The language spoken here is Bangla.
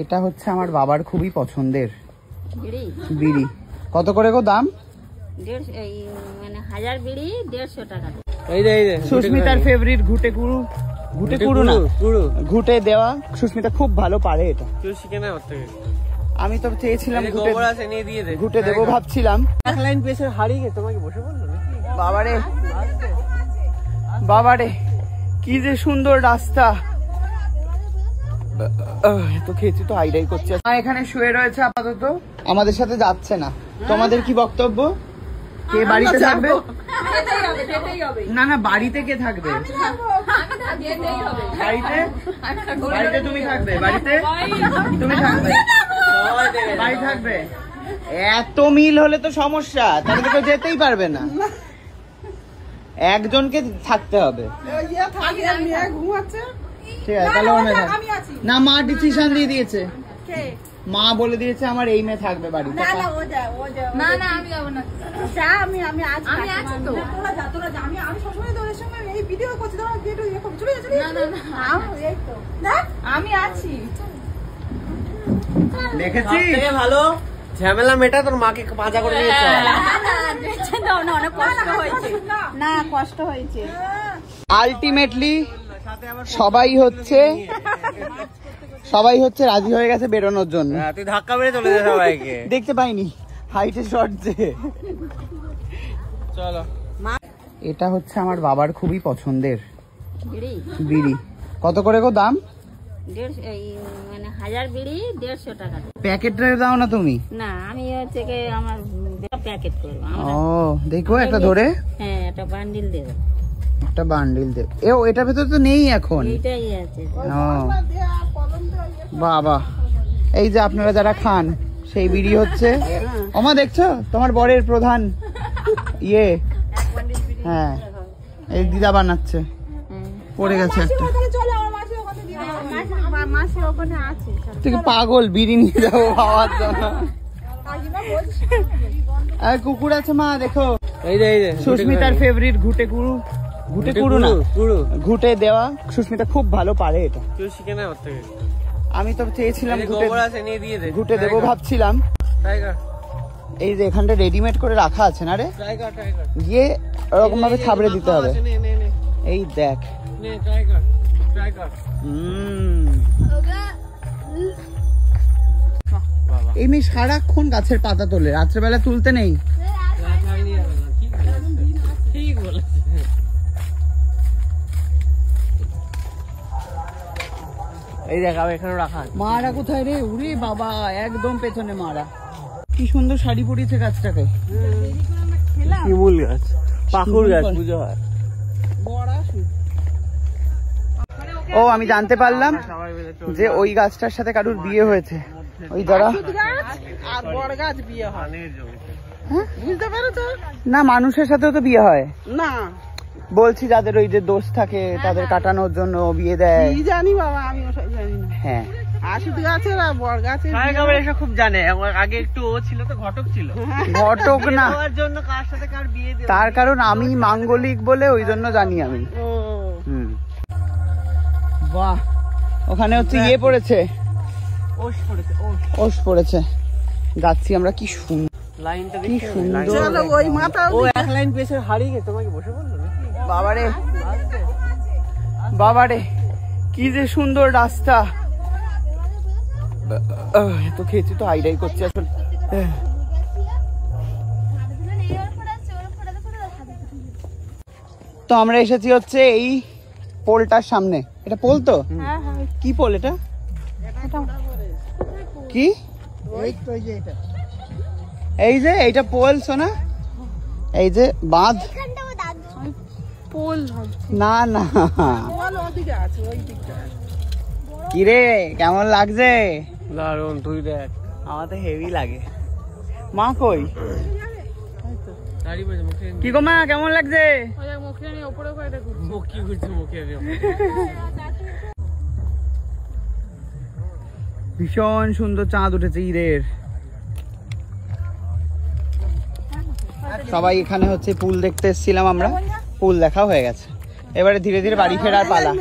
এটা হচ্ছে আমার বাবার খুবই পছন্দের বিড়ি। কত করে গো দাম? 1000 বিড়ি 150 টাকা। সুস্মিতার ফেভারিট ঘুটে কুড়ু, ঘুটে কুড়ু না ঘুটে দেওয়া। সুস্মিতা খুব ভালো পারে এটা। আমি তো চেয়েছিলাম ঘুটে দেবো ভাবছিলাম। বাবারে বাবারে কি যে সুন্দর রাস্তা। তো খেয়েছি তো হাইডাই করছে। এখানে শুয়ে রয়েছে আপাতত, আমাদের সাথে যাচ্ছে না। তোমাদের কি বক্তব্য? কে বাড়িতে থাকবে? না না, বাড়িতে কে থাকবে? বাড়িতে তুমি থাকবে? বাড়িতে তুমি থাকবে? বাড়ি থাকবে? এত মিল হলে তো সমস্যা, তাহলে তো কেউ যেতেই পারবে না। একজনকে থাকতে হবে। ঠিক আছে তাহলে না, মা ডিসিশন দিয়ে দিয়েছে। মা বলে দিয়েছে আমার এই মেয়ে থাকবে বাড়িতে। দেখেছি ভালো ঝামেলা মেটা, তোর মাকে পাঁজা করে দিয়েছে। অনেক কষ্ট হয়েছে, না কষ্ট হয়েছে। আলটিমেটলি সবাই হচ্ছে রাজি হয়ে গেছে বেরোনোর জন্য। তুই ধাক্কা মেরে চলে যা সবাইকে। দেখতে পাইনি হাইটে শর্ট যে। চলো, এটা হচ্ছে আমার বাবার খুবই পছন্দের বিড়ি। কত করে গো দাম? 1000 বিড়ি 150 টাকা। প্যাকেটটা দাও না তুমি? না, আমি হচ্ছে কি আমার প্যাকেট করব। ও দেখো একটা ধরে। হ্যাঁ, একটা বান্ডিল দেব। একটা বান্ডিল দেব। এটার ভেতর তো নেই এখন। এইটাই আছে। বাবা, এই যে আপনারা যারা খান সেই বিড়ি হচ্ছে। ওমা দেখছো তোমার বরের প্রধান ইয়ে। হ্যাঁ, এই দিদা বানাচ্ছে। পড়ে গেছে একটা। তুই পাগল, বিড়ি নিয়ে যাবো খাওয়ার জন্য। কুকুর আছে মা, দেখো সুস্মিতার ফেভারিট ঘুটে কুড়ু, ঘুটে কুড়ু না ঘুটে দেওয়া। সুস্মিতা খুব ভালো পারে এটা। আমি তো চেয়েছিলাম ঘুটে দেবো ভাবছিলাম। এই যে এখানটা রেডিমেড করে রাখা আছে না রে, গিয়ে ওরকম ভাবে খাবড়ে দিতে হবে। এই দেখ, এই মেয়ে সারাক্ষণ গাছের পাতা তোলে, রাত্রেবেলা তুলতে নেই। এই দেখ এখানে রাখা। মারা কোথায় রে? উরে বাবা, একদম পেছনে মারা। কি সুন্দর শাড়ি পরিয়েছে গাছটাকে। শিমুল গাছ, পাকুড় গাছ পুজো হয়। ও আমি জানতে পারলাম যে ওই গাছটার সাথে কারুর বিয়ে হয়েছে। ওই যারা বুঝতে পেরেছো না, মানুষের সাথেও তো বিয়ে হয় না। বলছি যাদের ওই যে দোষ থাকে তাদের কাটানোর জন্য বিয়ে দেয়। জানি বাবা, আমি ওসব জানি না। হ্যাঁ, আশুত গাছের আর বড় গাছের এসব খুব জানে। আগে একটু ও ছিল তো, ঘটক ছিল। ঘটক না, জন্য কার সাথে কার বিয়ে দেয় তার কারণ আমি মাঙ্গলিক বলে ওই জন্য জানি আমি। বাহ, ওখানে হচ্ছে ইয়ে পড়েছে, ওষ পড়েছে। যাচ্ছি আমরা। কি সুন্দর লাইনটা, কি সুন্দর। ওই মাথা ও এক লাইন পেছে হারিয়ে গেছে। তোমাকে বসে বললো বাবারে বাবারে কি যে সুন্দর রাস্তা। তো খেয়েছি তো হাইডাই করছি আসলে। তো আমরা এসেছি হচ্ছে এই পোলটার সামনে। এটা পোল তো? কি পোল এটা? কি এই যে এইটা পোল সোনা, এই যে বাঁধ পোল না না। কিরে কেমন লাগছে? দারুন, তুই দেখ। আমার তো হেভি লাগে। মা কই? কি গো মা, কেমন লাগছে? ভীষণ সুন্দর চাঁদ উঠেছে ঈদের। সবাই এখানে হচ্ছে পুল দেখতে এসেছিলাম আমরা, পুল দেখা হয়ে গেছে। এবারে ধীরে ধীরে বাড়ি ফেরার পালা।